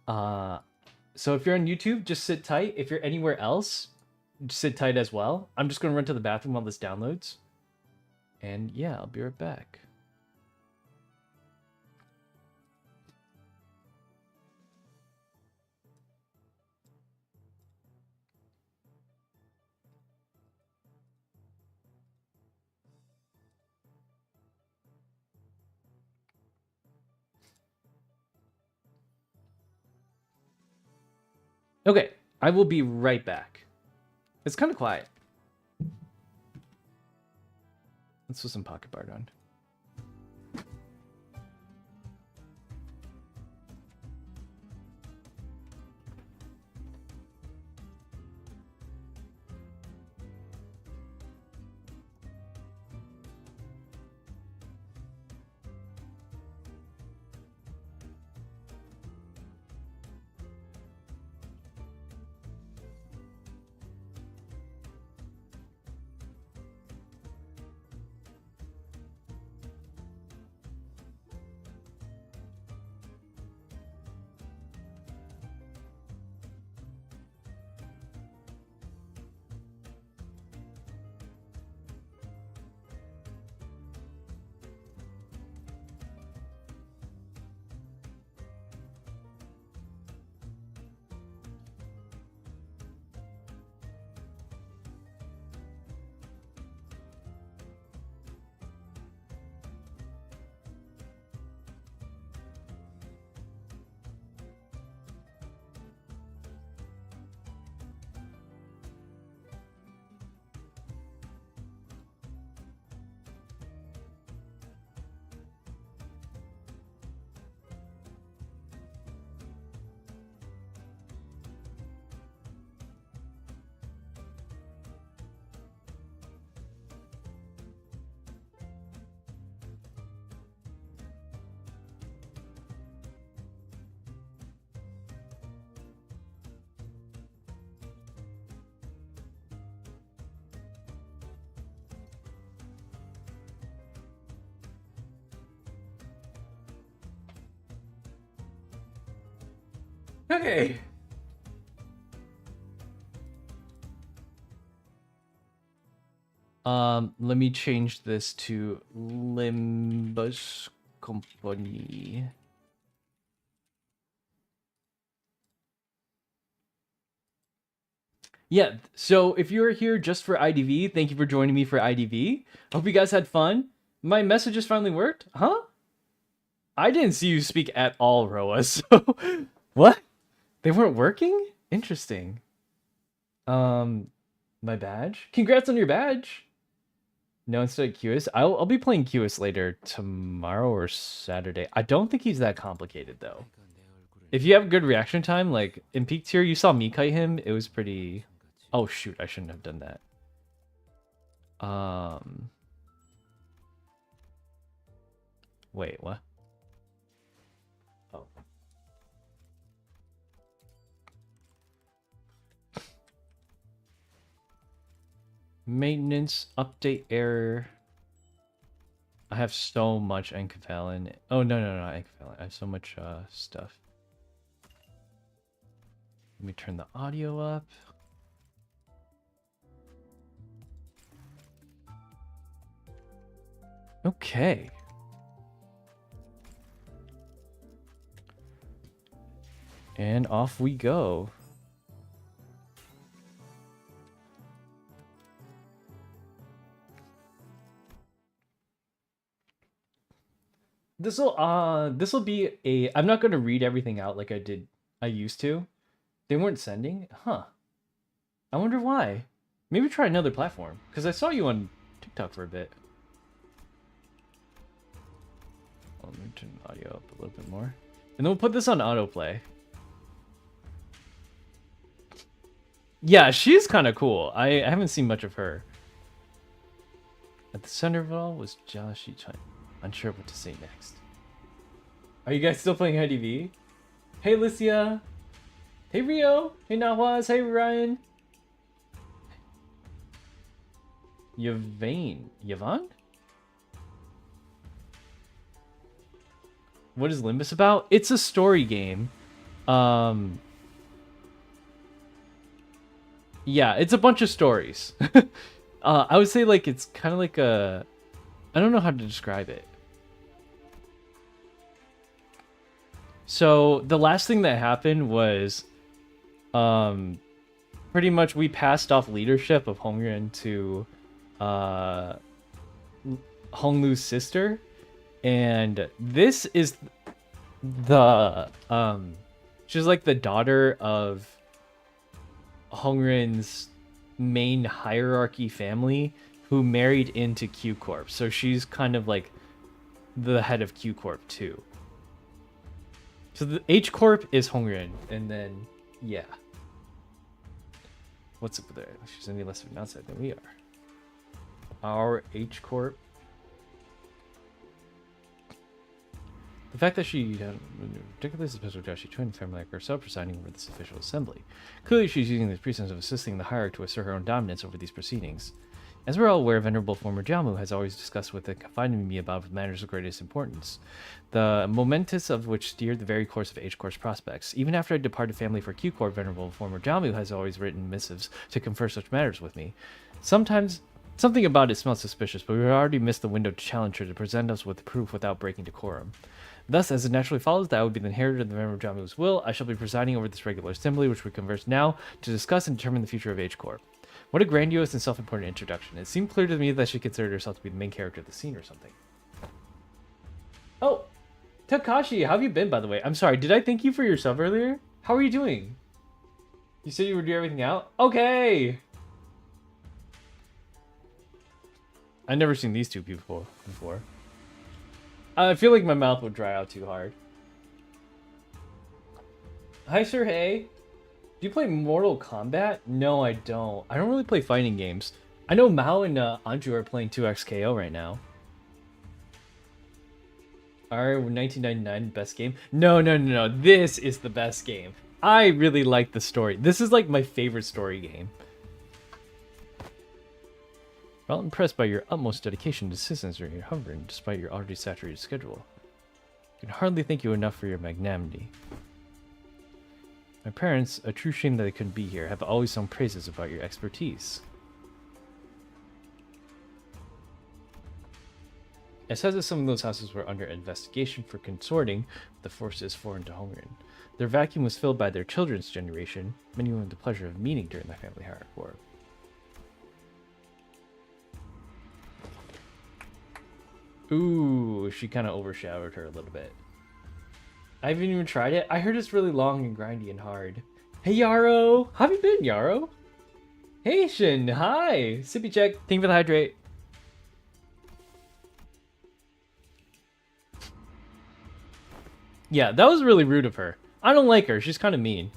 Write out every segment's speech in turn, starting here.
So if you're on YouTube, just sit tight. If you're anywhere else, just sit tight as well. I'm just gonna run to the bathroom while this downloads. And yeah, I'll be right back. Okay, I will be right back. It's kind of quiet. Let's put some pocket bar on. Okay. Let me change this to Limbus Company. Yeah, so if you're here just for IDV, thank you for joining me for IDV. Hope you guys had fun. My messages finally worked? Huh? I didn't see you speak at all, Roa, so... What? They weren't working? Interesting. My badge? Congrats on your badge! No, instead of QS. I'll be playing QS later tomorrow or Saturday. I don't think he's that complicated, though. If you have good reaction time, like, in Peak Tier, you saw me kite him, it was pretty... Oh, shoot, I shouldn't have done that. Wait, what? Oh. Maintenance, update error. I have so much enkephalin. Oh, no, not enkephalin. I have so much stuff. Let me turn the audio up. Okay. And off we go. This'll be a... I'm not gonna read everything out like I used to. They weren't sending? Huh. I wonder why. Maybe try another platform. Because I saw you on TikTok for a bit. Let me turn the audio up a little bit more. And then we'll put this on autoplay. Yeah, she's kind of cool. I haven't seen much of her. At the center of it all was Josh, unsure what to say next. Are you guys still playing IDV? Hey, Licia. Hey, Rio. Hey, Nawaz. Hey, Ryan. Yvonne? What is Limbus about? It's a story game. Um, yeah, it's a bunch of stories. I would say like it's kind of like a, I don't know how to describe it. So the last thing that happened was, pretty much we passed off leadership of Hongyun to, Honglu's sister, and this is the she's like the daughter of Hongyun's main hierarchy family who married into Q Corp. So she's kind of like the head of Q Corp too. So the H Corp is Hongyun, and then yeah. What's up with there? She's any less of an outside than we are. Our H Corp. The fact that she had particularly special job, she joined a family like herself presiding over this official assembly. Clearly, she's using this pretense of assisting the hierarchy to assert her own dominance over these proceedings. As we're all aware, Venerable former Jiamu has always discussed with and confided in me about matters of greatest importance, the momentous of which steered the very course of H Corp's prospects. Even after I departed family for Q Corp, Venerable former Jiamu has always written missives to confer such matters with me. Sometimes, something about it smelled suspicious, but we had already missed the window to challenge her to present us with proof without breaking decorum. Thus, as it naturally follows that I would be the inheritor of the Venerable Jiamu's will, I shall be presiding over this regular assembly, which we converse now to discuss and determine the future of H Corp. What a grandiose and self-important introduction. It seemed clear to me that she considered herself to be the main character of the scene or something. Oh, Takashi, how have you been, by the way? I'm sorry, did I thank you for your sub earlier? How are you doing? You said you would do everything out? Okay! I've never seen these two people before. I feel like my mouth would dry out too hard. Hi, Sir Hey. Do you play Mortal Kombat? No, I don't. I don't really play fighting games. I know Mao and Anju are playing 2XKO right now. Are 1999 best game? No. This is the best game. I really like the story. This is like my favorite story game. Well, impressed by your utmost dedication to citizens during your hovering, despite your already saturated schedule. I can hardly thank you enough for your magnanimity. My parents, a true shame that they couldn't be here, have always sung praises about your expertise. It says that some of those houses were under investigation for consorting with the forces foreign to Hongyun. Their vacuum was filled by their children's generation, many who had the pleasure of meeting during the family hierarchy war. Ooh, she kind of overshadowed her a little bit. I haven't even tried it. I heard it's really long and grindy and hard. Hey, Yarrow! How have you been, Yarrow? Hey, Shin! Hi! Sippy check. Thank you for the hydrate. Yeah, that was really rude of her. I don't like her. She's kind of mean.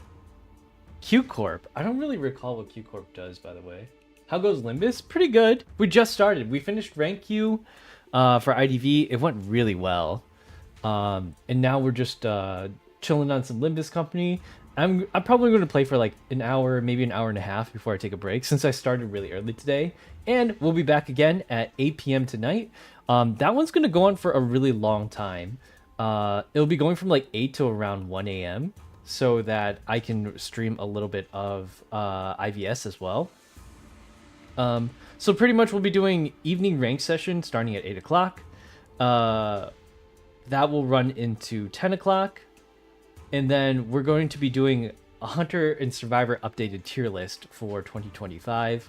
Q Corp. I don't really recall what Q Corp does, by the way. How goes Limbus? Pretty good. We just started. We finished rank Q for IDV. It went really well. And now we're just chilling on some Limbus Company. I'm probably going to play for like an hour, maybe an hour and a half before I take a break, since I started really early today. And we'll be back again at 8 p.m. tonight. That one's going to go on for a really long time. It'll be going from like 8 to around 1 a.m. so that I can stream a little bit of IVS as well. So pretty much we'll be doing evening rank session starting at 8 o'clock. That will run into 10 o'clock. And then we're going to be doing a Hunter and Survivor updated tier list for 2025.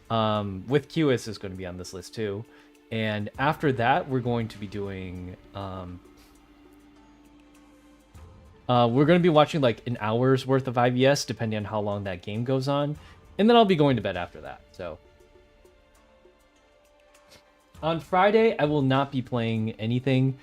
With QS is going to be on this list too. And after that, we're going to be doing... we're going to be watching like an hour's worth of IVS, depending on how long that game goes on. And then I'll be going to bed after that. So on Friday, I will not be playing anything.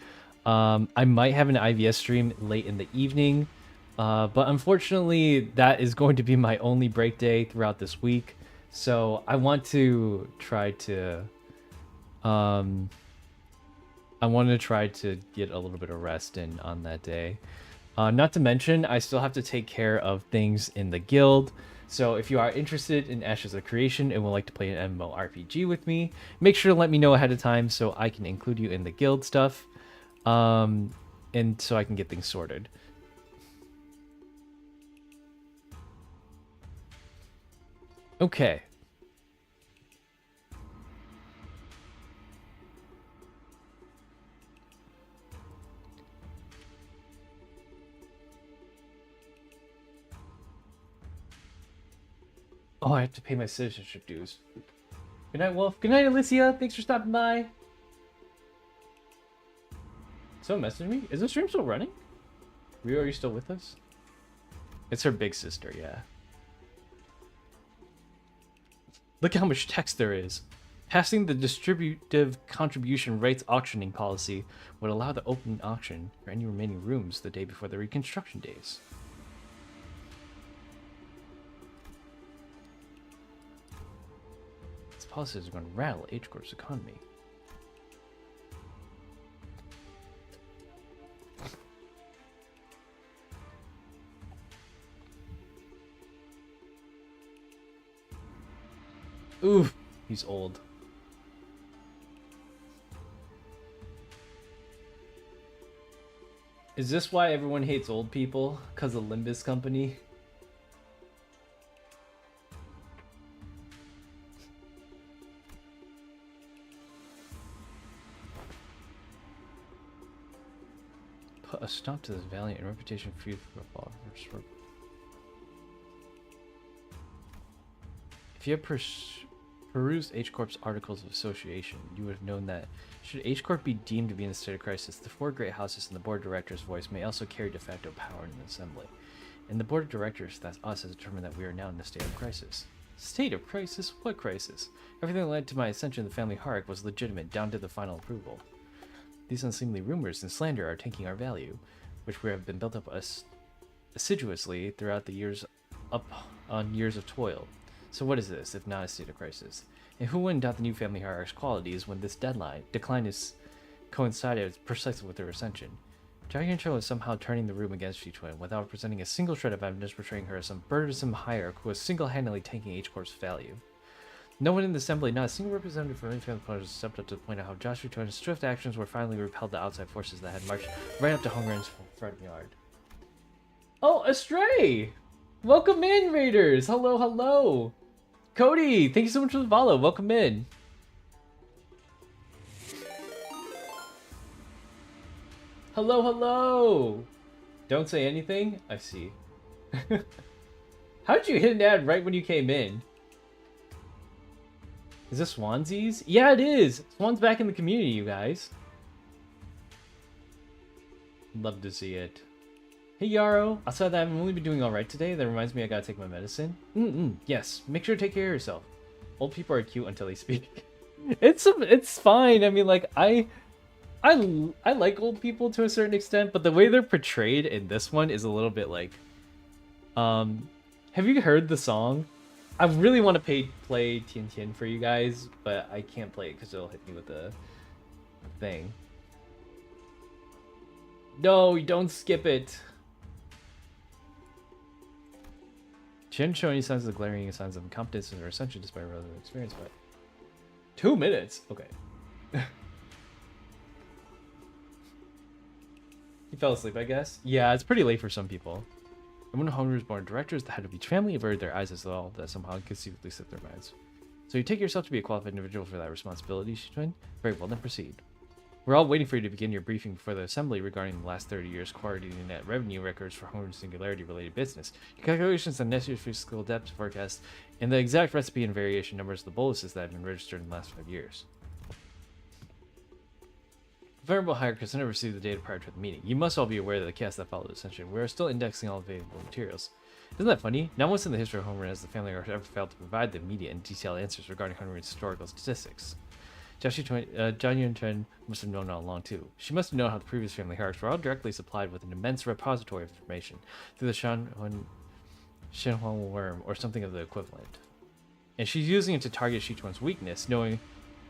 I might have an IVS stream late in the evening. But unfortunately, that is going to be my only break day throughout this week. So I want to try to... I want to try to get a little bit of rest in on that day. Not to mention, I still have to take care of things in the guild. So if you are interested in Ashes of Creation and would like to play an MMORPG with me, make sure to let me know ahead of time so I can include you in the guild stuff. And so I can get things sorted. Okay. Oh, I have to pay my citizenship dues. Good night, Wolf. Good night, Alicia. Thanks for stopping by. Someone messaged me. Is the stream still running? Rio, are you still with us? It's her big sister, yeah. Look how much text there is. Passing the distributive contribution rights auctioning policy would allow the open auction for any remaining rooms the day before the reconstruction days. This policy is going to rattle H Corp's economy. Oof, he's old. Is this why everyone hates old people? Because of Limbus Company? Put a stop to this valiant and reputation feud for football. If you have perused H Corp's articles of association, you would have known that should H Corp be deemed to be in a state of crisis, the four great houses and the board of directors' voice may also carry de facto power in the assembly. And the board of directors, that's us, has determined that we are now in a state of crisis. State of crisis? What crisis? Everything that led to my ascension in the family hierarchy was legitimate, down to the final approval. These unseemly rumors and slander are tanking our value, which we have been built up assiduously throughout the years on years of toil. So what is this, if not a state of crisis? And who wouldn't doubt the new family hierarchy's qualities when this decline is coincided precisely with their ascension? Giganto is somehow turning the room against Chi-Twin without presenting a single shred of evidence portraying her as some burdensome hierarch who was single-handedly tanking H-Corp's value. No one in the assembly, not a single representative from any family opponents, stepped up to point out how Josh Chi-Twin's swift actions were finally repelled the outside forces that had marched right up to Hungren's front yard. Oh, Astray! Welcome in, Raiders! Hello, hello! Cody, thank you so much for the follow. Welcome in. Hello, hello. Don't say anything? I see. How did you hit an ad right when you came in? Is this Swansea's? Yeah, it is. Swan's back in the community, you guys. Love to see it. Hey Yarrow, outside that I've only been doing alright today. That reminds me I gotta take my medicine. Yes, make sure to take care of yourself. Old people are cute until they speak. It's fine. I mean, like, I like old people to a certain extent, but the way they're portrayed in this one is a little bit like, have you heard the song? I really want to play Tian Tian for you guys, but I can't play it because it'll hit me with the thing. No, don't skip it. She hadn't shown any signs of glaring signs of incompetence in her ascension despite her relevant experience, but 2 minutes? Okay. He fell asleep, I guess. Yeah, it's pretty late for some people. And when Hungry's board of directors, the head of each family averted their eyes as well that somehow conceivably set their minds. So you take yourself to be a qualified individual for that responsibility, Chi-Twin? Very well, then proceed. We're all waiting for you to begin your briefing before the assembly regarding the last 30 years quarterly net revenue records for Hungry Singularity-related business. Your calculations on necessary fiscal depth forecast, and the exact recipe and variation numbers of the boluses that have been registered in the last 5 years. Variable hierarchies never received the data prior to the meeting. You must all be aware that the chaos that followed ascension. We are still indexing all available materials. Isn't that funny? Not once in the history of Homeland has the family ever failed to provide the immediate and detailed answers regarding Homeland's historical statistics. John Yun must have known all along too. She must have known how the previous family hierarchs were all directly supplied with an immense repository of information through the Shenhuang worm or something of the equivalent. And she's using it to target Chi-Twin's weakness,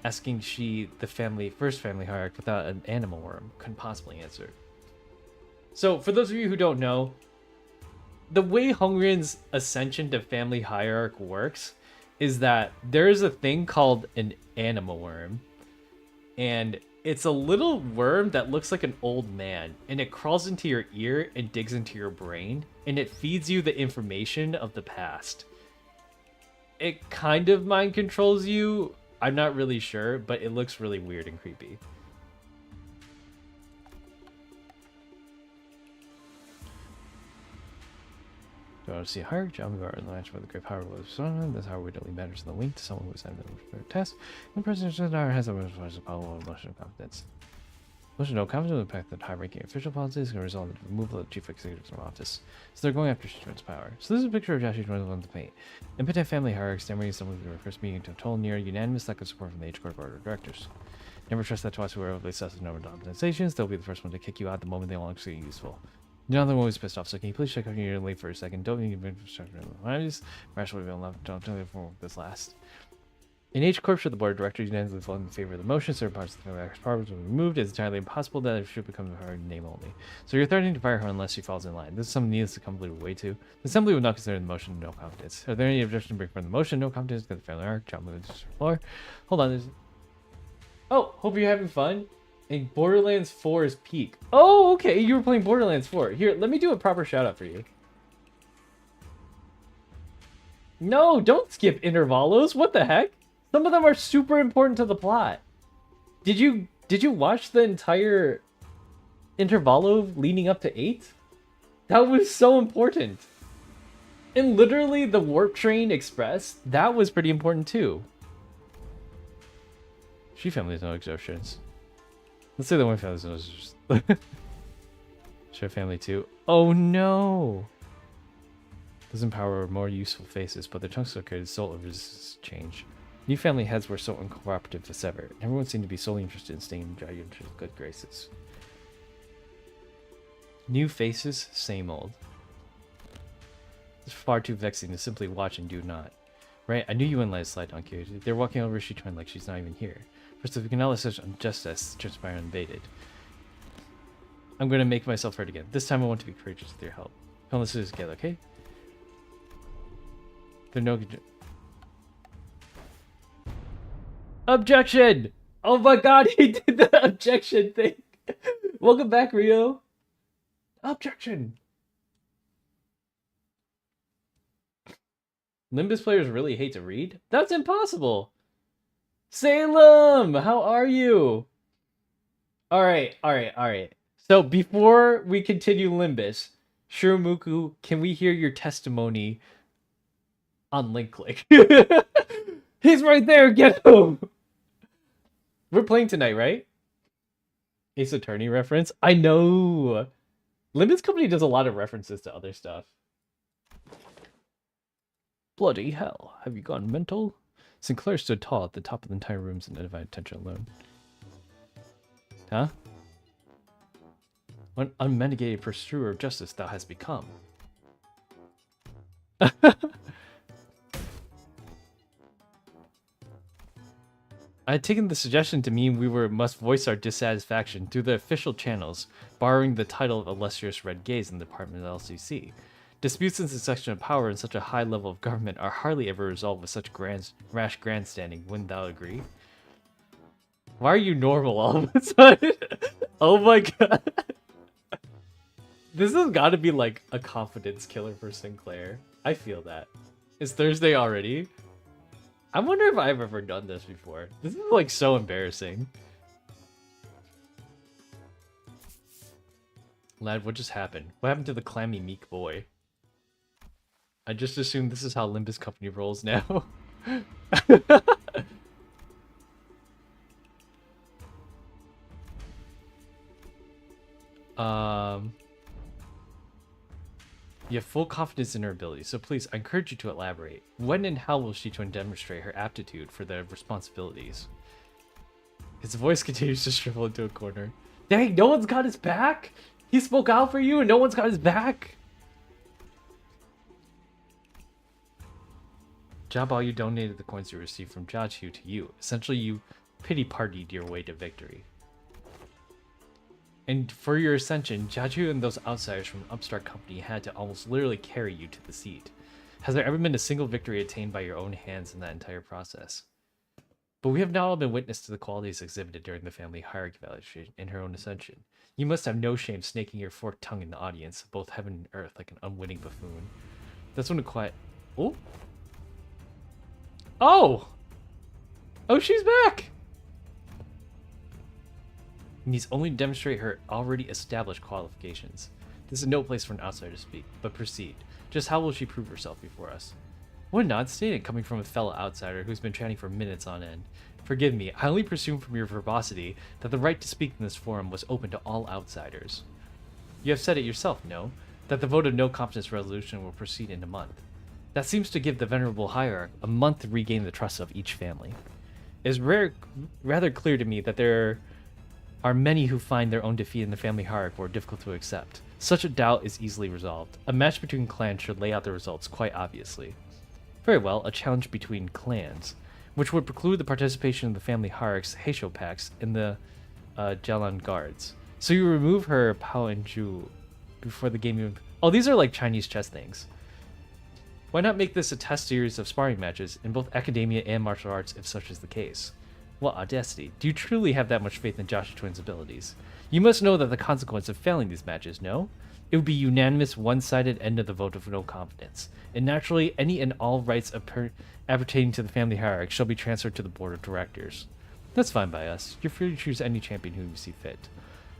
asking the first family hierarch without an animal worm couldn't possibly answer. So for those of you who don't know, the way Hungren's ascension to family hierarch works is that there is a thing called an animal worm, and it's a little worm that looks like an old man, and it crawls into your ear and digs into your brain, and it feeds you the information of the past. it kind of mind controls you. I'm not really sure, but it looks really weird and creepy. Do I want to see a higher job of the match where the great power was on? That's how we really matters the link to someone who was having a test. The president has a power of emotional confidence. Motion no confidence will impact that high-ranking official policies can result in the removal of the chief executive from office. So they're going after Shichuan's power. So this is a picture of Joshi Jones on the paint. Impotent family hierarchy stammering someone who first meeting to a total near unanimous lack of support from the H Court Board of Directors. Never trust that twice whoever they assess the number of organizations, they'll be the first one to kick you out the moment they won't see you useful. You're not the one who's pissed off, so can you please check out your late for a second? Don't need infrastructure. I'm just rationally don't tell me this last. In H Corp, should the board of directors unanimously vote in favor of the motion, certain parts of the family powers will be removed. It's entirely impossible that it should become her name only. So you're threatening to fire her unless she falls in line. This is something needless to complete way too. The assembly would not consider the motion no confidence. Are there any objections to bring from the motion? No confidence because the family arc. John moves to the floor. Hold on. There's... Oh, hope you're having fun. And Borderlands 4 is peak. Oh, okay. You were playing Borderlands 4. Here, let me do a proper shout out for you. No, don't skip intervalos. What the heck? Some of them are super important to the plot. Did you watch the entire intervalo leading up to 8? That was so important. And literally the Warp Train Express, that was pretty important too. She family has no exertions. Let's say the one family has no exertions. Share family too. Oh no! Those in power are more useful faces, but their chunks are created soul resistance change. New family heads were so uncooperative as ever. Everyone seemed to be solely interested in staying in Giant's good graces. New faces, same old. It's far too vexing to simply watch and do not. Right, I knew you wouldn't let it slide, Donkey. They're walking over Shichuan like she's not even here. First, if we can not let such injustice transpire unabated. I'm going to make myself heard again. This time I want to be courageous with your help. Come, let's do this together, okay? There are no... Objection! Oh my god, he did the objection thing. Welcome back, Rio. Objection! Limbus players really hate to read? That's impossible! Salem! How are you? Alright. So before we continue Limbus, Shirumuku, can we hear your testimony on link click? He's right there, get him! We're playing tonight, right? Ace Attorney reference? I know! Limbus Company does a lot of references to other stuff. Bloody hell, have you gone mental? Sinclair stood tall at the top of the entire room's undivided attention alone. Huh? What unmitigated pursuer of justice thou hast become. I had taken the suggestion to mean we must voice our dissatisfaction through the official channels, borrowing the title of illustrious red gaze in the department of the LCC. Disputes in succession of power in such a high level of government are hardly ever resolved with such rash grandstanding, wouldn't thou agree? Why are you normal all of a sudden? Oh my god. This has got to be like a confidence killer for Sinclair. I feel that. It's Thursday already. I wonder if I've ever done this before. This is like so embarrassing. Lad, what just happened? What happened to the clammy meek boy? I just assumed this is how Limbus Company rolls now. You have full confidence in her ability, so please, I encourage you to elaborate. When and how will Shichuan demonstrate her aptitude for the responsibilities? His voice continues to shrivel into a corner. Dang, no one's got his back? He spoke out for you and no one's got his back? Jabal, you donated the coins you received from Jachu to you. Essentially, you pity-partied your way to victory. And for your ascension, Jachu and those outsiders from an upstart company had to almost literally carry you to the seat. Has there ever been a single victory attained by your own hands in that entire process? But we have not all been witness to the qualities exhibited during the family hierarchy evaluation in her own ascension. You must have no shame snaking your forked tongue in the audience of both heaven and earth like an unwitting buffoon. That's when a quiet... Oh? Oh! Oh, she's back! Needs only to demonstrate her already established qualifications. This is no place for an outsider to speak, but proceed. Just how will she prove herself before us? What an odd statement coming from a fellow outsider who's been chatting for minutes on end. Forgive me, I only presume from your verbosity that the right to speak in this forum was open to all outsiders. You have said it yourself, no? That the vote of no confidence resolution will proceed in a month. That seems to give the venerable hierarch a month to regain the trust of each family. It is rather clear to me that there are many who find their own defeat in the family hierarchy more difficult to accept. Such a doubt is easily resolved. A match between clans should lay out the results quite obviously. Very well, a challenge between clans, which would preclude the participation of the family hierarchs, Heisho packs, in the Jalan Guards. So you remove her Pao and Ju before the game even... Oh, these are like Chinese chess things. Why not make this a test series of sparring matches in both academia and martial arts if such is the case? What audacity. Do you truly have that much faith in Joshi Twin's abilities? You must know that the consequence of failing these matches, no? It would be unanimous, one-sided end of the vote of no confidence. And naturally, any and all rights appertaining to the family hierarchy shall be transferred to the board of directors. That's fine by us. You're free to choose any champion whom you see fit.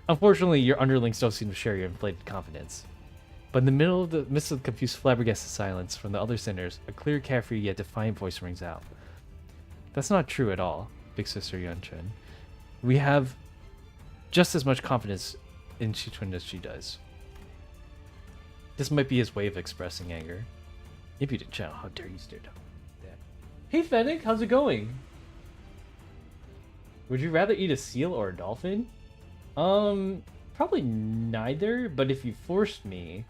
Unfortunately, your underlings don't seem to share your inflated confidence. But in the midst of the confused, flabbergasted silence from the other sinners, a clear, carefree, yet defiant voice rings out. That's not true at all, Big Sister Yunchen. We have just as much confidence in Shichun as she does. This might be his way of expressing anger. If you didn't channel, how dare you stare down like that? Hey Fennec, how's it going? Would you rather eat a seal or a dolphin? Probably neither, but if you forced me,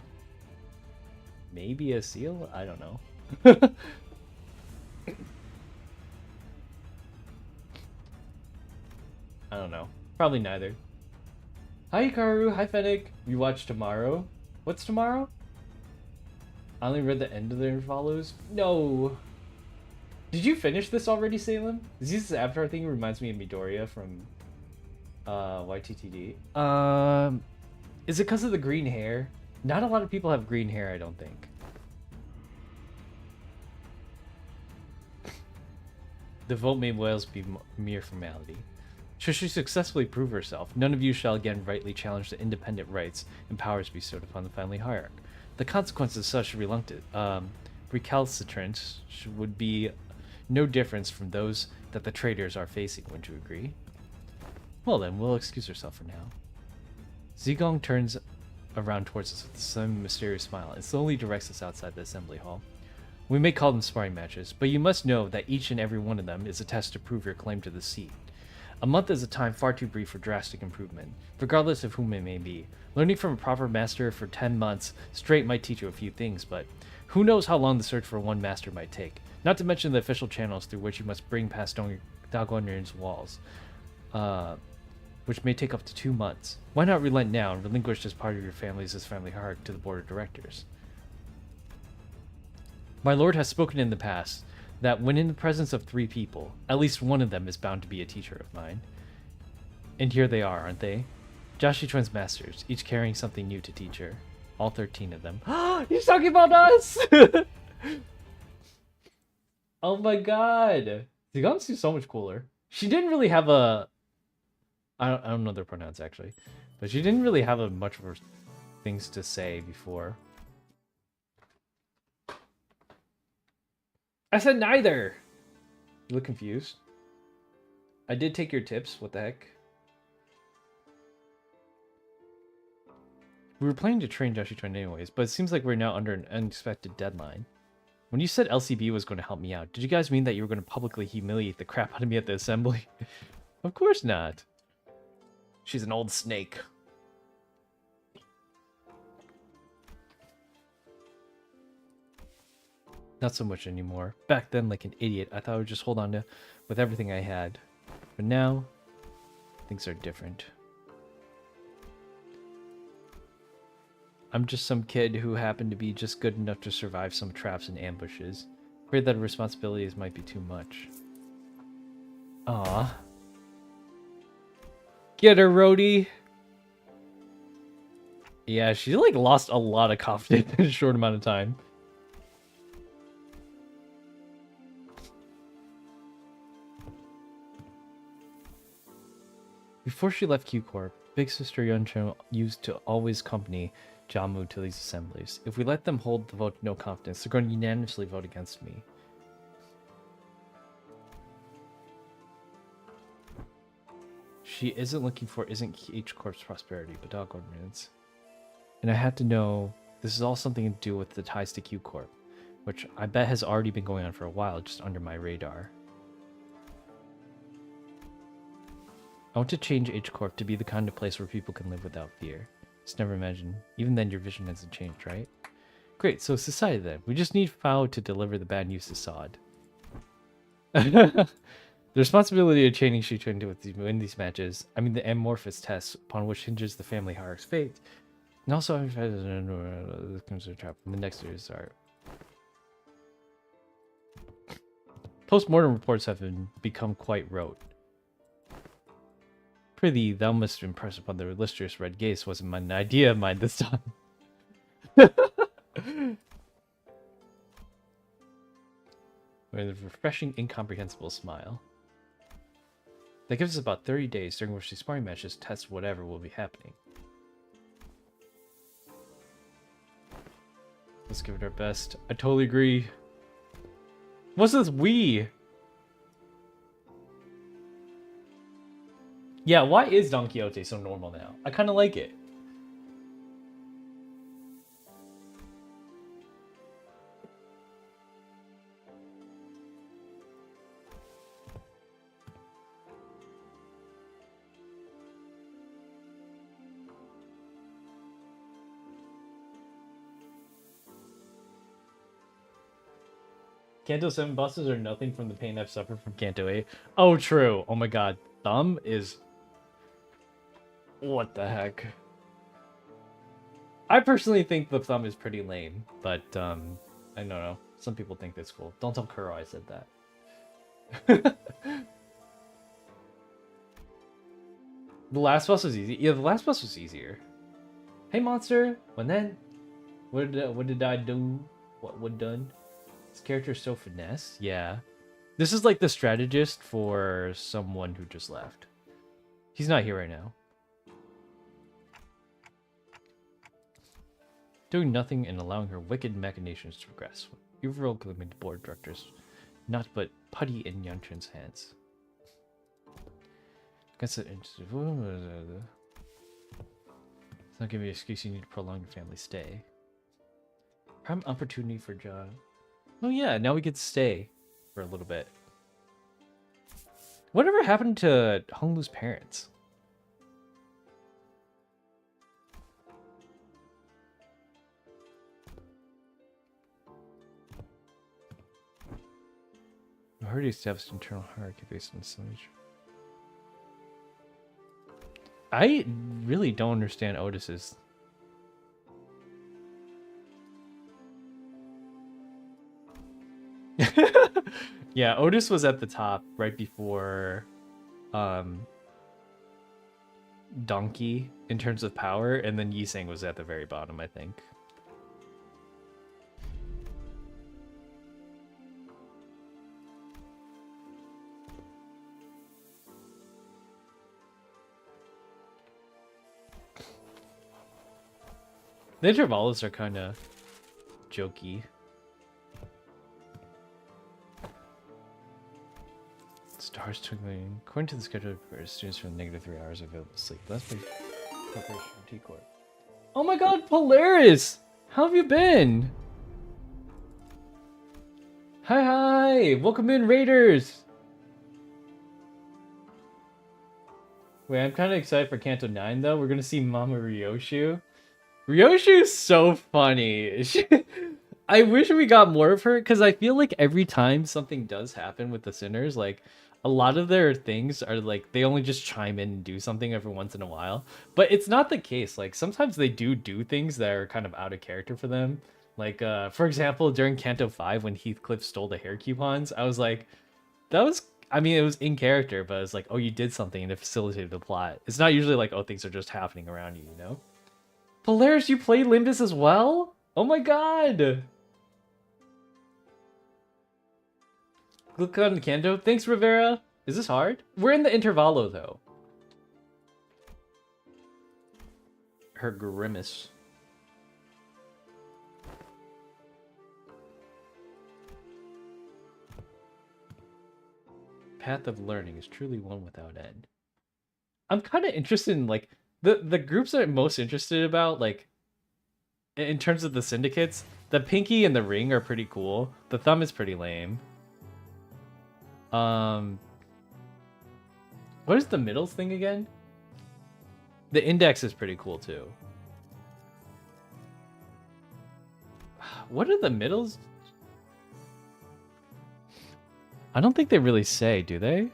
maybe a seal? I don't know. I don't know. Probably neither. Hi Hikaru, hi Fennec. We watch tomorrow. What's tomorrow? I only read the end of the follows. No. Did you finish this already, Salem? This avatar thing reminds me of Midoriya from YTTD. Is it because of the green hair? Not a lot of people have green hair, I don't think. The vote may well be mere formality. Should she successfully prove herself, none of you shall again rightly challenge the independent rights and powers bestowed upon the family hierarch. The consequences of such recalcitrance would be no difference from those that the traitors are facing, wouldn't you agree? Well then, we'll excuse herself for now. Zigong turns around towards us with some mysterious smile and slowly directs us outside the assembly hall. We may call them sparring matches, but you must know that each and every one of them is a test to prove your claim to the seat. A month is a time far too brief for drastic improvement, regardless of whom it may be. Learning from a proper master for 10 months straight might teach you a few things, but who knows how long the search for one master might take, not to mention the official channels through which you must bring past Daguanrin's walls, which may take up to 2 months. Why not relent now and relinquish this part of your family's family heart to the board of directors? My lord has spoken in the past that when in the presence of 3 people, at least one of them is bound to be a teacher of mine. And here they are, aren't they? Joshi Twin's masters, each carrying something new to teach her. All 13 of them. He's talking about us! Oh my god! Zigong's so much cooler. She didn't really have a... I don't know their pronouns actually. But she didn't really have much of her things to say before. I said neither! You look confused. I did take your tips, what the heck? We were planning to train Joshi Twin anyways, but it seems like we're now under an unexpected deadline. When you said LCB was going to help me out, did you guys mean that you were going to publicly humiliate the crap out of me at the assembly? Of course not. She's an old snake. Not so much anymore. Back then, like an idiot, I thought I would just hold on to with everything I had. But now, things are different. I'm just some kid who happened to be just good enough to survive some traps and ambushes. Afraid that responsibilities might be too much. Aw. Get her, Rhodey! Yeah, she like lost a lot of confidence in a short amount of time. Before she left Q Corp, Big Sister Yunchen used to always accompany Jamu to these assemblies. If we let them hold the vote no confidence, they're going to unanimously vote against me. She isn't looking for H Corp's prosperity, but dog governance. And I had to know this is all something to do with the ties to Q Corp, which I bet has already been going on for a while, just under my radar. I want to change H Corp to be the kind of place where people can live without fear. Just never imagined. Even then, your vision hasn't changed, right? Great, so society then. We just need Fao to deliver the bad news to Sod. The responsibility of chaining Shichun to win these matches, I mean the amorphous test upon which hinges the family hierarch's fate, and also the next series are. Post-mortem reports have become quite rote. Prithee, thou must impress upon the illustrious red gaze wasn't an idea of mine this time. With a refreshing, incomprehensible smile. That gives us about 30 days during which these sparring matches test whatever will be happening. Let's give it our best. I totally agree. What's this we? Yeah, why is Don Quixote so normal now? I kind of like it. Kanto 7 bosses are nothing from the pain I've suffered from Kanto 8. Oh, true. Oh my god. Thumb is... What the heck? I personally think the thumb is pretty lame, but, I don't know. Some people think that's cool. Don't tell Kuro I said that. The last boss was easy. Yeah, the last boss was easier. Hey, monster! When then? What did I do? What done? This character is so finesse. Yeah. This is like the strategist for someone who just left. He's not here right now. Doing nothing and allowing her wicked machinations to progress. Overall commitment to board of directors. Not but putty in Yunchen's hands. It's not giving me an excuse you need to prolong your family stay. Prime opportunity for job. Oh yeah, now we get to stay for a little bit. Whatever happened to Honglu's parents? I heard he established internal hierarchy based on symmetry. I really don't understand Otis's. Yeah, Otis was at the top right before Donkey in terms of power, and then Yiseng was at the very bottom, I think. The intervalos are kind of jokey. Stars twinkling. According to the schedule, students from -3 hours available to sleep. That's pretty preparation for T-Corp. Oh my god, Polaris! How have you been? Hi! Welcome in, Raiders! Wait, I'm kind of excited for Kanto 9, though. We're gonna see Mama Ryoshu. Ryoshu's so funny. I wish we got more of her, because I feel like every time something does happen with the Sinners, like, a lot of their things are like, they only just chime in and do something every once in a while. But it's not the case. Like, sometimes they do things that are kind of out of character for them. Like, for example, during Kanto 5, when Heathcliff stole the hair coupons, I was like, that was... I mean, it was in character, but it's like, oh, you did something and it facilitated the plot. It's not usually like, oh, things are just happening around you, you know? Polaris, you play Limbus as well? Oh my god! Click on Kanto. Thanks, Rivera. Is this hard? We're in the intervalo, though. her grimace. Path of learning is truly one without end. I'm kind of interested in like the groups I'm most interested about, like in terms of the syndicates. The pinky and the ring are pretty cool. The thumb is pretty lame. What is the middles thing again? The index is pretty cool too. What are the middles? I don't think they really say, do they?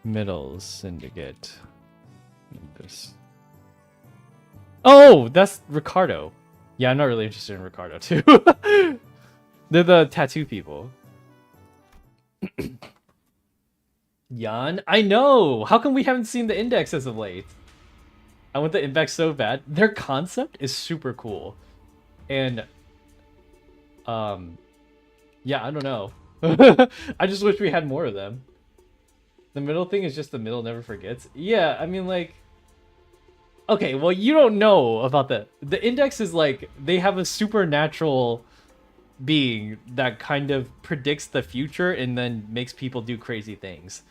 Middles syndicate. Limbus. Oh, that's Ricardo. Yeah, I'm not really interested in Ricardo too. They're the tattoo people. Jan? I know! How come we haven't seen the index as of late? I want the index so bad. Their concept is super cool. And, yeah, I don't know. I just wish we had more of them. The middle thing is just the middle never forgets. Yeah, I mean, like... Okay, well, you don't know about the index is like, they have a supernatural being that kind of predicts the future and then makes people do crazy things.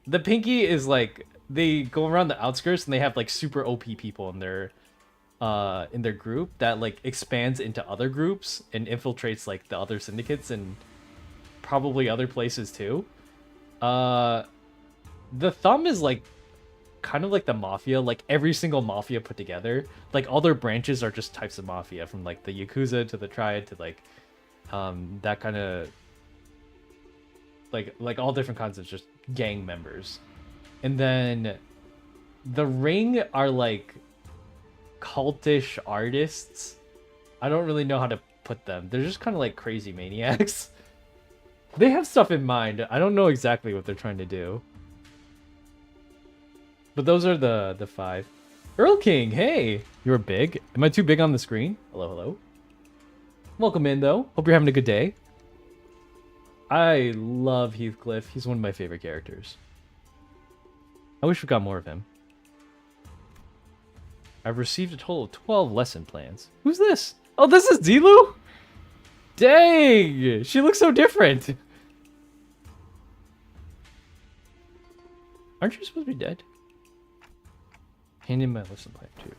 The pinky is like, they go around the outskirts and they have like super OP people in their group that like expands into other groups and infiltrates like the other syndicates and probably other places too. The thumb is like kind of like the mafia, like every single mafia put together. Like all their branches are just types of mafia, from like the Yakuza to the Triad to like that kind of like all different kinds of just gang members. And then the ring are like cultish artists. I don't really know how to put them. They're just kind of like crazy maniacs. They have stuff in mind. I don't know exactly what they're trying to do. But those are the 5. Earl King, hey! You're big. Am I too big on the screen? Hello, hello. Welcome in, though. Hope you're having a good day. I love Heathcliff. He's one of my favorite characters. I wish we got more of him. I've received a total of 12 lesson plans. Who's this? Oh, this is Zilu? Dang! She looks so different. Aren't you supposed to be dead? Hand in my lesson plan too.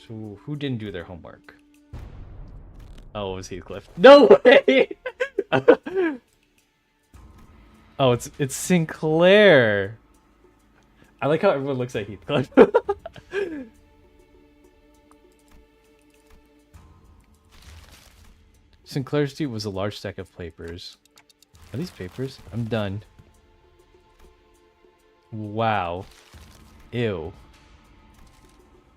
So who didn't do their homework? Oh, it was Heathcliff. No way! Oh, it's Sinclair. I like how everyone looks at Heathcliff. Sinclair's dude was a large stack of papers. Are these papers? I'm done. Wow. Ew.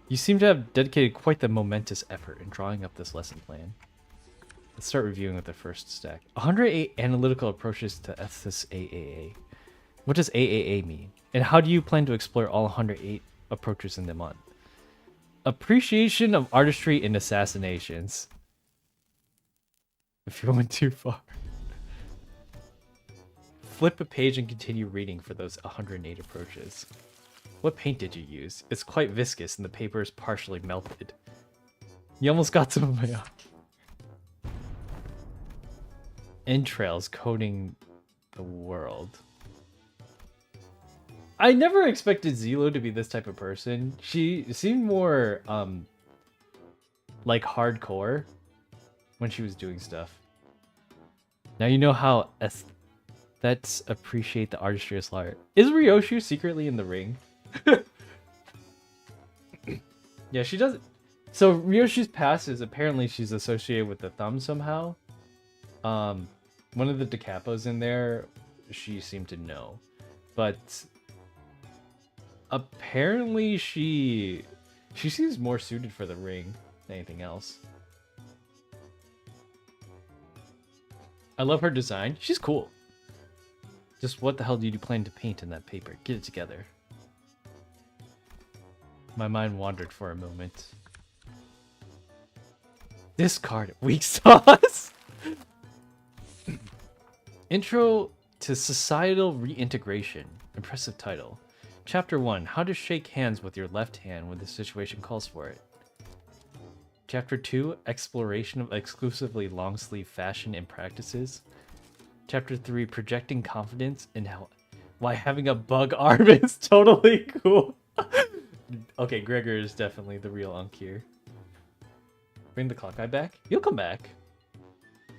You seem to have dedicated quite the momentous effort in drawing up this lesson plan. Let's start reviewing with the first stack. 108 analytical approaches to SSAAA. What does AAA mean? And how do you plan to explore all 108 approaches in the month? Appreciation of artistry in assassinations. If you went too far. Flip a page and continue reading for those 108 approaches. What paint did you use? It's quite viscous and the paper is partially melted. You almost got some of my entrails coating the world. I never expected Zilo to be this type of person. She seemed more like hardcore when she was doing stuff. Now you know how aesthetics appreciate the artistry of art. Is Ryoshu secretly in the ring? Yeah, she does. So Ryoshi's past is apparently she's associated with the thumb somehow. One of the decapos in there, she seemed to know, but apparently she seems more suited for the ring than anything else. I love her design. She's cool. Just what the hell do you plan to paint in that paper? Get it together. My mind wandered for a moment. Discard weak sauce. Intro to Societal Reintegration. Impressive title. Chapter 1. How to shake hands with your left hand when the situation calls for it. Chapter 2. Exploration of exclusively long-sleeve fashion and practices. Chapter 3. Projecting confidence and why having a bug arm is totally cool. Okay, Gregor is definitely the real Unk here. Bring the clock guy back? He'll come back.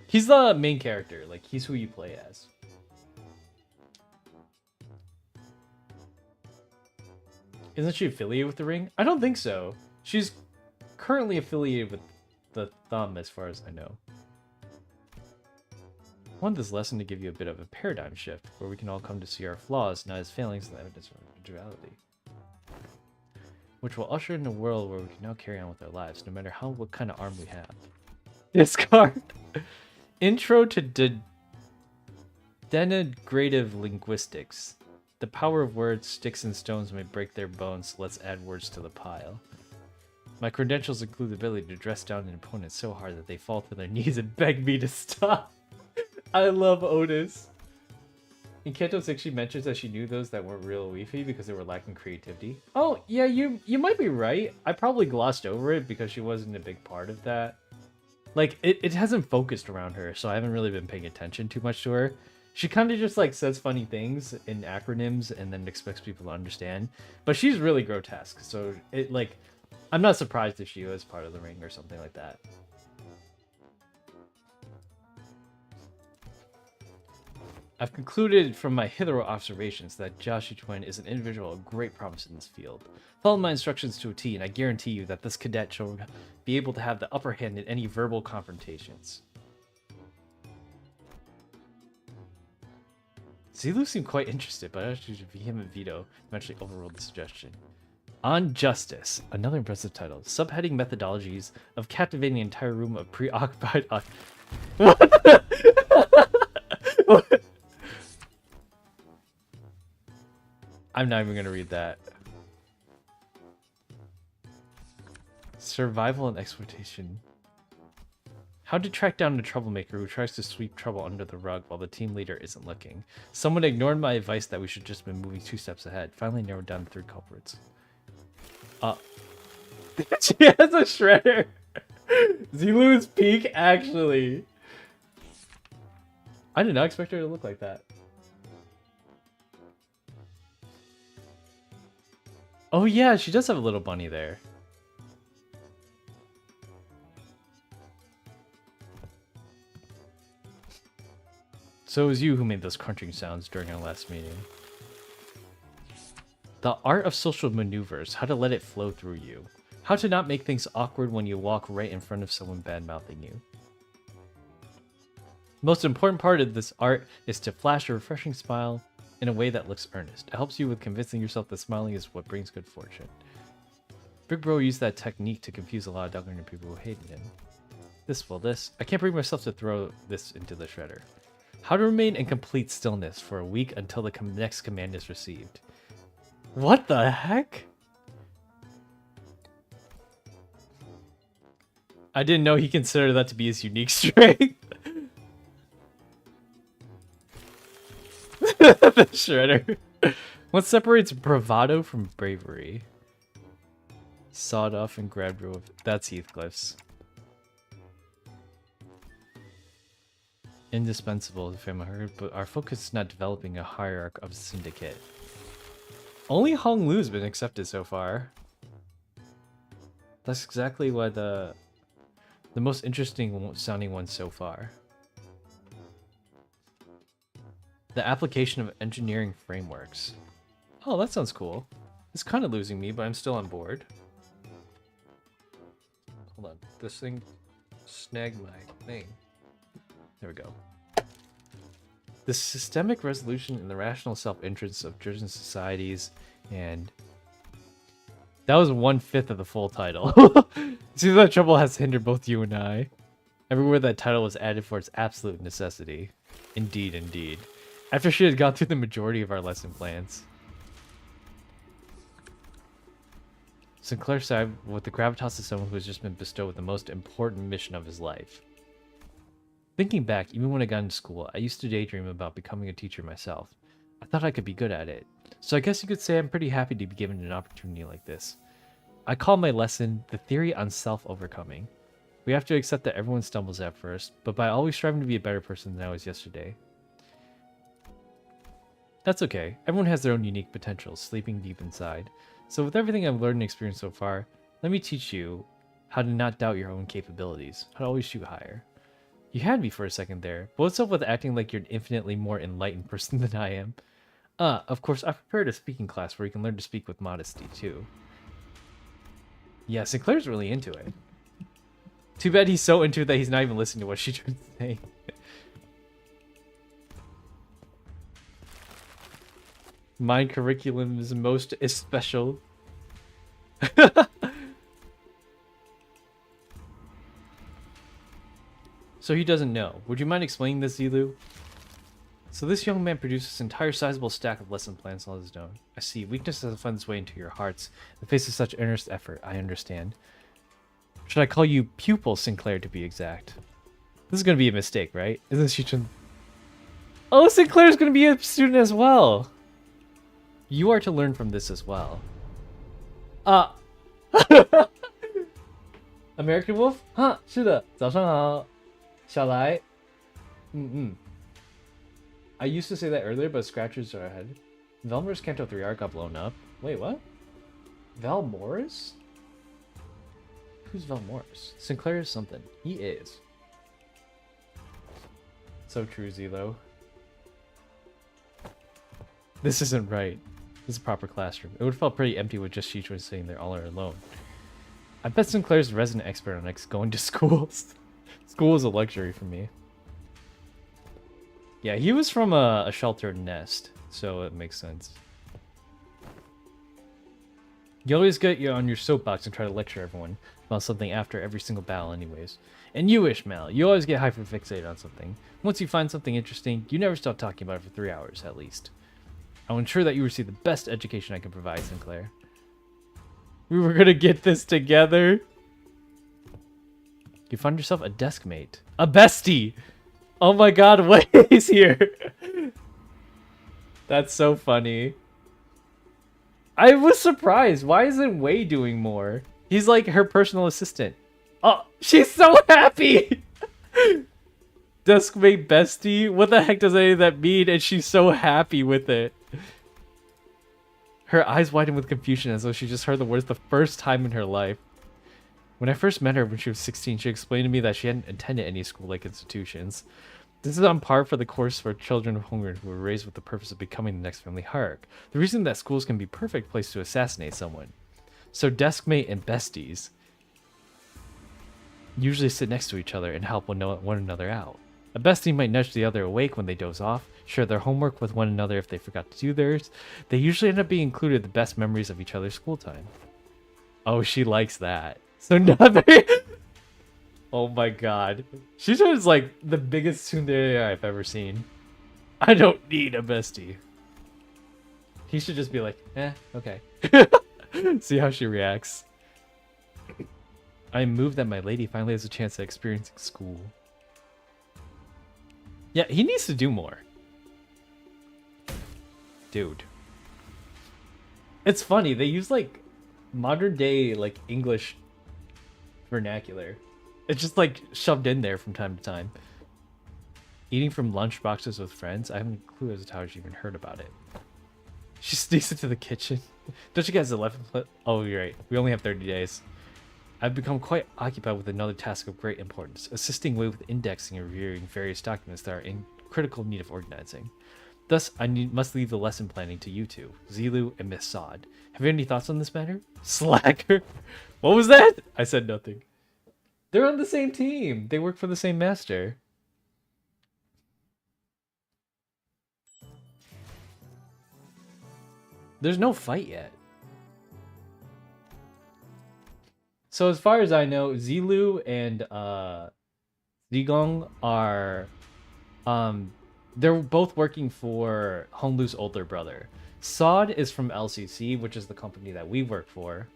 He's the main character. Like, he's who you play as. Isn't she affiliated with the Ring? I don't think so. She's currently affiliated with the Thumb, as far as I know. I want this lesson to give you a bit of a paradigm shift, where we can all come to see our flaws, not as failings, and evidence of individuality. Which will usher in a world where we can now carry on with our lives, no matter what kind of arm we have. Discard. Intro to denigrative linguistics. The power of words, sticks and stones may break their bones, so let's add words to the pile. My credentials include the ability to dress down an opponent so hard that they fall to their knees and beg me to stop. I love Otis. In Kanto 6, she mentions that she knew those that weren't real Weefy because they were lacking creativity. Oh, yeah, you might be right. I probably glossed over it because she wasn't a big part of that. Like, it hasn't focused around her, so I haven't really been paying attention too much to her. She kind of just, like, says funny things in acronyms and then expects people to understand. But she's really grotesque, so, I'm not surprised if she was part of the Ring or something like that. I've concluded from my hitherto observations that Joshi Twin is an individual of great promise in this field. Follow my instructions to a T, and I guarantee you that this cadet shall be able to have the upper hand in any verbal confrontations. Zilu seemed quite interested, but I issued a vehement veto eventually overruled the suggestion. On Justice, another impressive title. Subheading methodologies of captivating an entire room of preoccupied... What the... What? I'm not even going to read that. Survival and exploitation. How to track down a troublemaker who tries to sweep trouble under the rug while the team leader isn't looking. Someone ignored my advice that we should just been moving 2 steps ahead. Finally narrowed down 3 culprits. She has a shredder. Zilu's peak, actually. I did not expect her to look like that. Oh yeah, she does have a little bunny there. So it was you who made those crunching sounds during our last meeting. The art of social maneuvers, how to let it flow through you. How to not make things awkward when you walk right in front of someone bad-mouthing you. The most important part of this art is to flash a refreshing smile in a way that looks earnest. It helps you with convincing yourself that smiling is what brings good fortune. Big Bro used that technique to confuse a lot of Duggar people who hated him. This. I can't bring myself to throw this into the shredder. How to remain in complete stillness for a week until the next command is received. What the heck? I didn't know he considered that to be his unique strength. The shredder. What separates bravado from bravery? Sawed off and grabbed her with... That's Heathcliff's. Indispensable to family herd, but our focus is not developing a hierarchy of syndicate. Only Hong Lu's been accepted so far. That's exactly why the most interesting sounding one so far. The application of engineering frameworks. Oh, that sounds cool. It's kind of losing me, but I'm still on board. Hold on. This thing snagged my thing. There we go. The systemic resolution and the rational self-interest of driven societies, and that was 1/5 of the full title. See, that trouble has hindered both you and I. Everywhere that title was added for its absolute necessity. Indeed, indeed. After she had gone through the majority of our lesson plans. Sinclair sighed with the gravitas of someone who has just been bestowed with the most important mission of his life. Thinking back, even when I got into school, I used to daydream about becoming a teacher myself. I thought I could be good at it. So I guess you could say I'm pretty happy to be given an opportunity like this. I call my lesson the theory on self-overcoming. We have to accept that everyone stumbles at first, but by always striving to be a better person than I was yesterday. That's okay. Everyone has their own unique potentials sleeping deep inside. So with everything I've learned and experienced so far, let me teach you how to not doubt your own capabilities, how to always shoot higher. You had me for a second there, but what's up with acting like you're an infinitely more enlightened person than I am? Of course, I've prepared a speaking class where you can learn to speak with modesty, too. Yeah, Sinclair's really into it. Too bad he's so into it that he's not even listening to what she tried to say. My curriculum is most special. So he doesn't know. Would you mind explaining this, Zilu? So this young man produced this entire sizable stack of lesson plans on his own. I see. Weakness has found its way into your hearts. In the face of such earnest effort, I understand. Should I call you pupil Sinclair to be exact? This is going to be a mistake, right? Isn't she... Oh, Sinclair's going to be a student as well. You are to learn from this as well. American Wolf? 哈，是的，早上好，小来。I used to say that earlier, but scratchers are ahead. Velmor's Canto 3 art got blown up. Wait, what? Velmor's? Who's Velmor's? Sinclair is something. He is. So true, Zelo. This isn't right. This is a proper classroom. It would have felt pretty empty with just Shichun sitting there all alone. I bet Sinclair's a resident expert on going to schools. School is a luxury for me. Yeah, he was from a sheltered nest, so it makes sense. You always get on your soapbox and try to lecture everyone about something after every single battle anyways. And you, Ishmael, you always get hyper-fixated on something. Once you find something interesting, you never stop talking about it for 3 hours, at least. I will ensure that you receive the best education I can provide, Sinclair. We were gonna get this together. You find yourself a desk mate. A bestie! Oh my god, Wei's here! That's so funny. I was surprised. Why isn't Wei doing more? He's like her personal assistant. Oh, she's so happy! Deskmate bestie? What the heck does any of that mean? And she's so happy with it. Her eyes widen with confusion as though she just heard the words the first time in her life. When I first met her when she was 16, she explained to me that she hadn't attended any school-like institutions. This is on par for the course for children of Hongren who were raised with the purpose of becoming the next family hierarch. The reason that schools can be a perfect place to assassinate someone. So deskmate and besties usually sit next to each other and help one another out. A bestie might nudge the other awake when they doze off, share their homework with one another if they forgot to do theirs. They usually end up being included in the best memories of each other's school time. Oh, she likes that. So another... Oh my god. She's like the biggest tsundere I've ever seen. I don't need a bestie. He should just be like, okay. See how she reacts. I am moved that my lady finally has a chance at experiencing school. Yeah, he needs to do more. Dude. It's funny, they use like modern day like English vernacular. It's just like shoved in there from time to time. Eating from lunch boxes with friends? I haven't a clue as to how she even heard about it. She sneaks into the kitchen. Don't you guys have 11? Oh, you're right. We only have 30 days. I've become quite occupied with another task of great importance, assisting Wei with indexing and reviewing various documents that are in critical need of organizing. Thus, I must leave the lesson planning to you two, Zilu and Miss Sod. Have you any thoughts on this matter? Slacker! What was that? I said nothing. They're on the same team. They work for the same master. There's no fight yet. So as far as I know, Zilu and Zigong are they're both working for Honglu's older brother. Sod is from LCC, which is the company that we work for.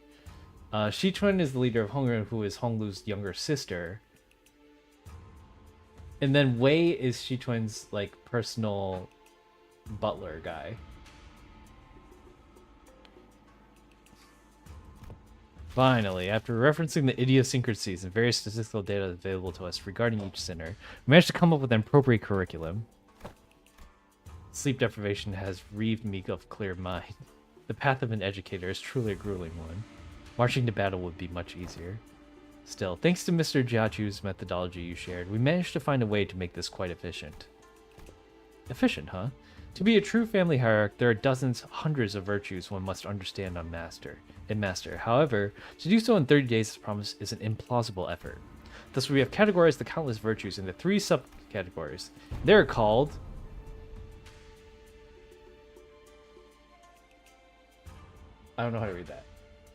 Shichun is the leader of Hongren, who is Honglu's younger sister. And then Wei is Shichun's like personal butler guy. Finally, after referencing the idiosyncrasies and various statistical data available to us regarding each sinner, we managed to come up with an appropriate curriculum. Sleep deprivation has relieved me of clear mind. The path of an educator is truly a grueling one. Marching to battle would be much easier. Still, thanks to Mr. Jiachu's methodology you shared, we managed to find a way to make this quite efficient. Efficient, huh? To be a true family hierarch, there are dozens, hundreds of virtues one must understand and master. However, to do so in 30 days as promised is an implausible effort. Thus, we have categorized the countless virtues into 3 subcategories. They're called... I don't know how to read that.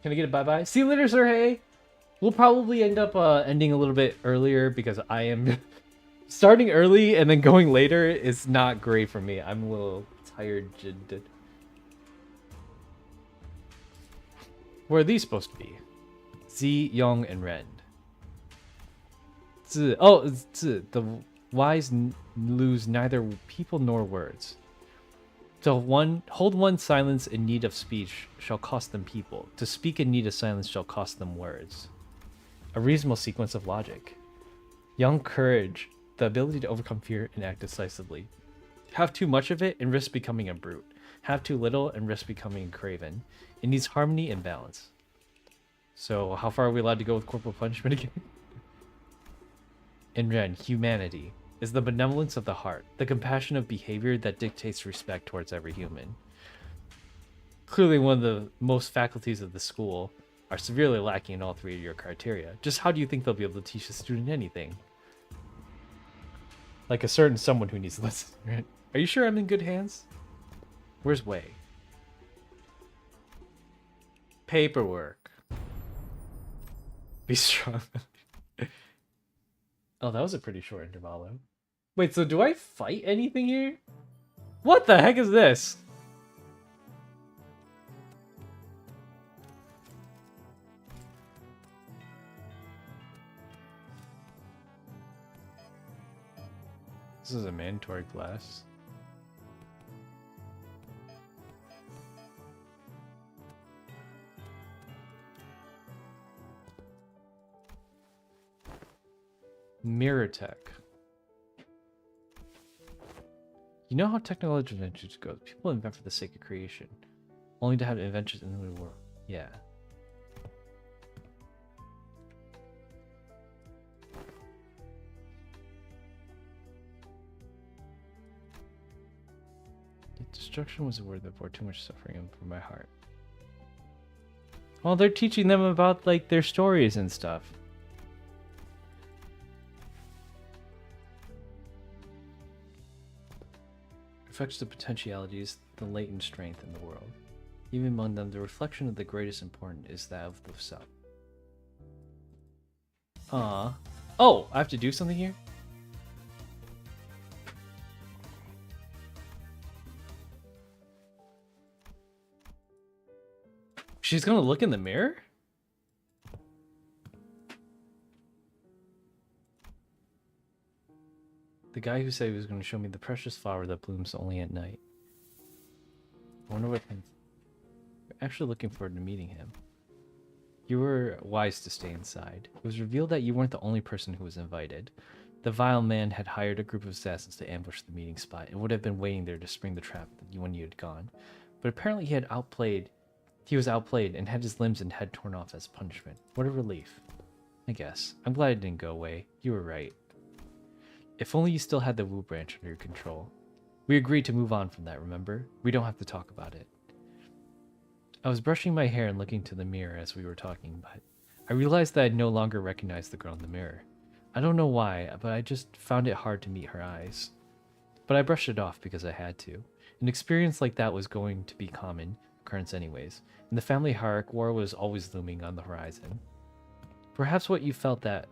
Can I get a bye-bye? See you later, Sir Hey! We'll probably end up ending a little bit earlier because I am... Starting early and then going later is not great for me. I'm a little tired. Where are these supposed to be? Zi, Yong, and Ren. Zi. Oh, Zi. The wise lose neither people nor words. To hold one's silence in need of speech shall cost them people. To speak in need of silence shall cost them words. A reasonable sequence of logic. Young courage. The ability to overcome fear and act decisively. Have too much of it and risk becoming a brute. Have too little and risk becoming a craven. It needs harmony and balance. So, how far are we allowed to go with corporal punishment again? In Ren, humanity is the benevolence of the heart, the compassion of behavior that dictates respect towards every human. Clearly, one of the most faculties of the school are severely lacking in all 3 of your criteria. Just how do you think they'll be able to teach a student anything? Like a certain someone who needs lessons, right? Are you sure I'm in good hands? Where's Wei? Paperwork. Be strong. Oh, that was a pretty short intervalo. Wait, so do I fight anything here? What the heck is this? This is a mandatory class. Mirror tech. You know how technological inventions go. People invent for the sake of creation, only to have inventions in the new world. Yeah. Destruction was a word that bore too much suffering for my heart. Well, they're teaching them about, like, their stories and stuff. Reflects the potentialities, the latent strength in the world. Even among them, the reflection of the greatest importance is that of the self. Oh, I have to do something here? She's gonna look in the mirror? The guy who said he was going to show me the precious flower that blooms only at night. I wonder what him. We're actually looking forward to meeting him. You were wise to stay inside. It was revealed that you weren't the only person who was invited. The vile man had hired a group of assassins to ambush the meeting spot and would have been waiting there to spring the trap when you had gone. But apparently he was outplayed and had his limbs and head torn off as punishment. What a relief. I guess. I'm glad it didn't go away. You were right. If only you still had the Wu branch under your control. We agreed to move on from that, remember? We don't have to talk about it. I was brushing my hair and looking to the mirror as we were talking, but I realized that I no longer recognized the girl in the mirror. I don't know why, but I just found it hard to meet her eyes. But I brushed it off because I had to. An experience like that was going to be common occurrence anyways, and the family hierarch war was always looming on the horizon. Perhaps what you felt that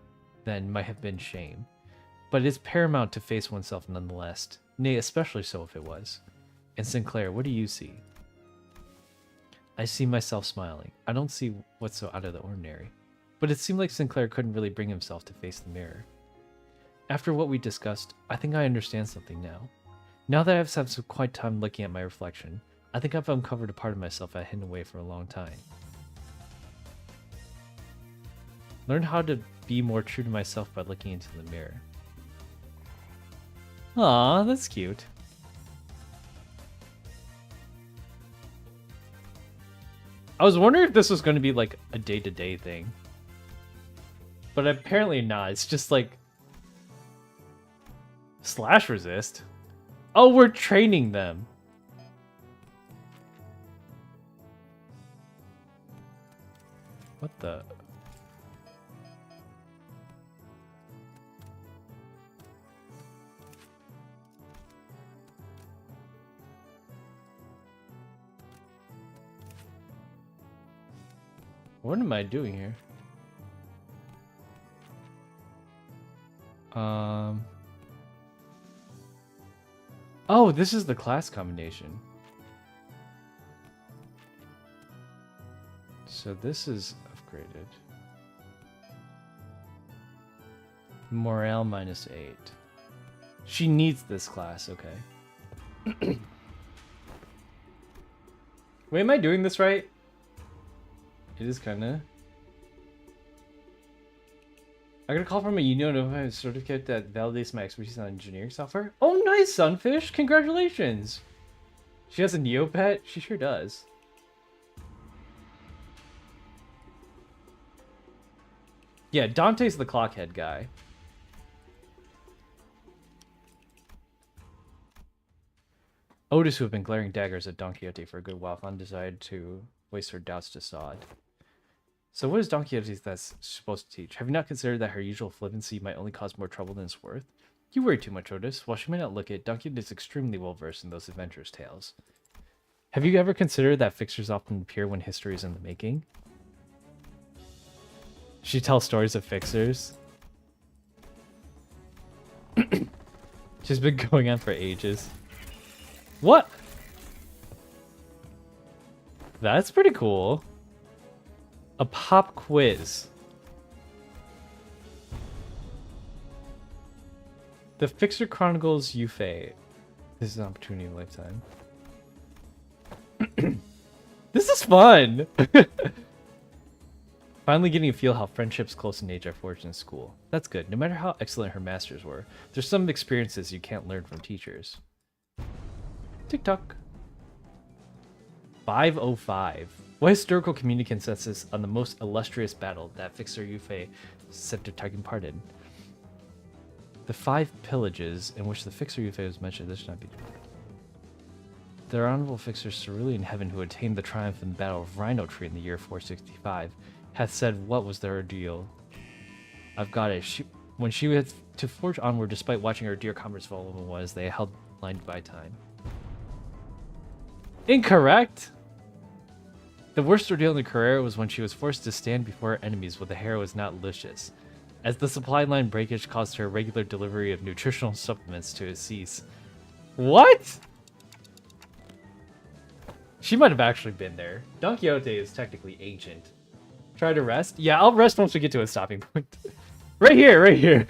then might have been shame, but it is paramount to face oneself nonetheless, nay, especially so if it was. And Sinclair, what do you see? I see myself smiling. I don't see what's so out of the ordinary. But it seemed like Sinclair couldn't really bring himself to face the mirror. After what we discussed, I think I understand something now. Now that I've had some quiet time looking at my reflection, I think I've uncovered a part of myself I had hidden away for a long time. Learn how to be more true to myself by looking into the mirror. Aw, that's cute. I was wondering if this was going to be like a day-to-day thing. But apparently not. It's just like... slash resist? Oh, we're training them. What the... What am I doing here? Oh, this is the class combination. So this is upgraded. Morale -8. She needs this class, okay. Wait, am I doing this right? It is kinda. I got a call from a union of a certificate that validates my expertise on engineering software. Oh, nice, Sunfish! Congratulations! She has a Neopet? She sure does. Yeah, Dante's the clockhead guy. Otis, who have been glaring daggers at Don Quixote for a good while, finally decided to waste her doubts to Sod. So what is Don Quixote that's supposed to teach? Have you not considered that her usual flippancy might only cause more trouble than it's worth? You worry too much, Otis. While she may not look it, Don Quixote is extremely well versed in those adventurous tales. Have you ever considered that fixers often appear when history is in the making? She tells stories of fixers. She's been going on for ages. What? That's pretty cool. A pop quiz. The Fixer Chronicles Yufei. This is an opportunity of a lifetime. This is fun! Finally getting to feel how friendships close in age are forged in school. That's good. No matter how excellent her masters were, there's some experiences you can't learn from teachers. TikTok. 505. What historical community consensus on the most illustrious battle that Fixer Yufei said to taking part in? The 5 pillages in which the Fixer Yufei was mentioned. This should not be true. The honorable Fixer Cerulean Heaven, who attained the triumph in the Battle of Rhino Tree in the year 465, hath said what was their ordeal. I've got it. When she had to forge onward, despite watching her dear comrades fall was, they held blinded by time. Incorrect! The worst ordeal in the career was when she was forced to stand before her enemies when the hair was not luscious, as the supply line breakage caused her regular delivery of nutritional supplements to cease. What? She might have actually been there. Don Quixote is technically ancient. Try to rest? Yeah, I'll rest once we get to a stopping point. Right here, right here.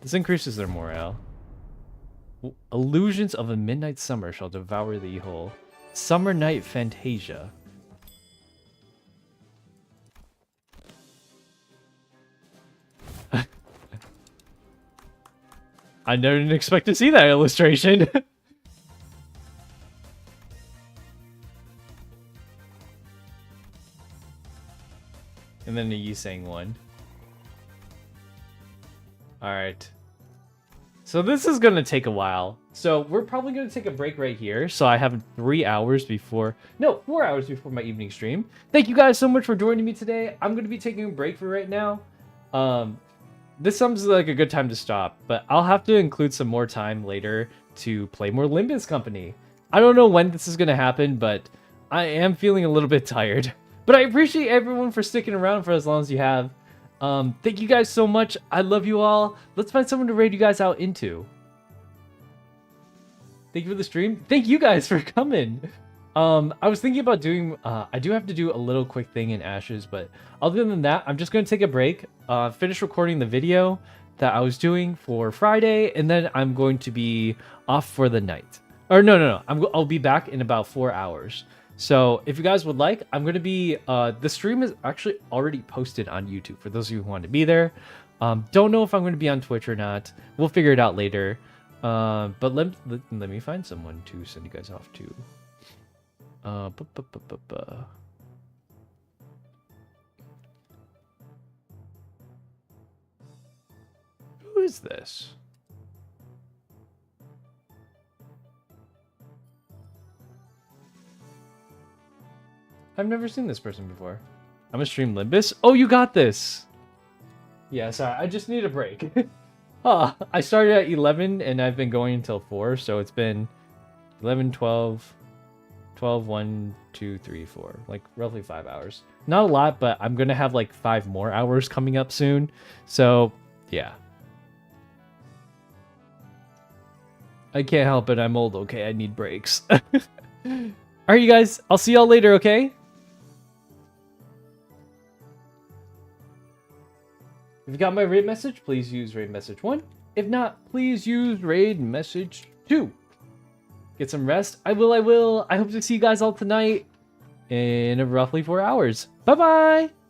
This increases their morale. Illusions of a midnight summer shall devour thee whole. Summer night fantasia. I didn't expect to see that illustration. And then a Yi saying one. Alright. So this is going to take a while. So we're probably going to take a break right here. So I have 3 hours before... No, 4 hours before my evening stream. Thank you guys so much for joining me today. I'm going to be taking a break for right now. This sounds like a good time to stop. But I'll have to include some more time later to play more Limbus Company. I don't know when this is going to happen, but I am feeling a little bit tired. But I appreciate everyone for sticking around for as long as you have. Thank you guys so much. I love you all. Let's find someone to raid you guys out into. Thank you for the stream. Thank you guys for coming. I was thinking about doing... I do have to do a little quick thing in Ashes, but other than that, I'm just going to take a break. Finish recording the video that I was doing for Friday, and then I'm going to be off for the night. Or no. I'll be back in about 4 hours. So if you guys would like, I'm going to be... the stream is actually already posted on YouTube for those of you who want to be there. Don't know if I'm going to be on Twitch or not. We'll figure it out later. But let me find someone to send you guys off to. Who is this? I've never seen this person before. I'm gonna stream Limbus. Oh, you got this. Yeah, sorry. I just need a break. I started at 11 and I've been going until 4, so it's been 11, 12, 1, 2, 3, 4. Like roughly 5 hours. Not a lot, but I'm gonna have like 5 more hours coming up soon. So, yeah. I can't help it. I'm old, okay? I need breaks. Alright, you guys. I'll see y'all later, okay? If you got my raid message, please use raid message 1. If not, please use raid message 2. Get some rest. I will. I hope to see you guys all tonight in roughly 4 hours. Bye-bye!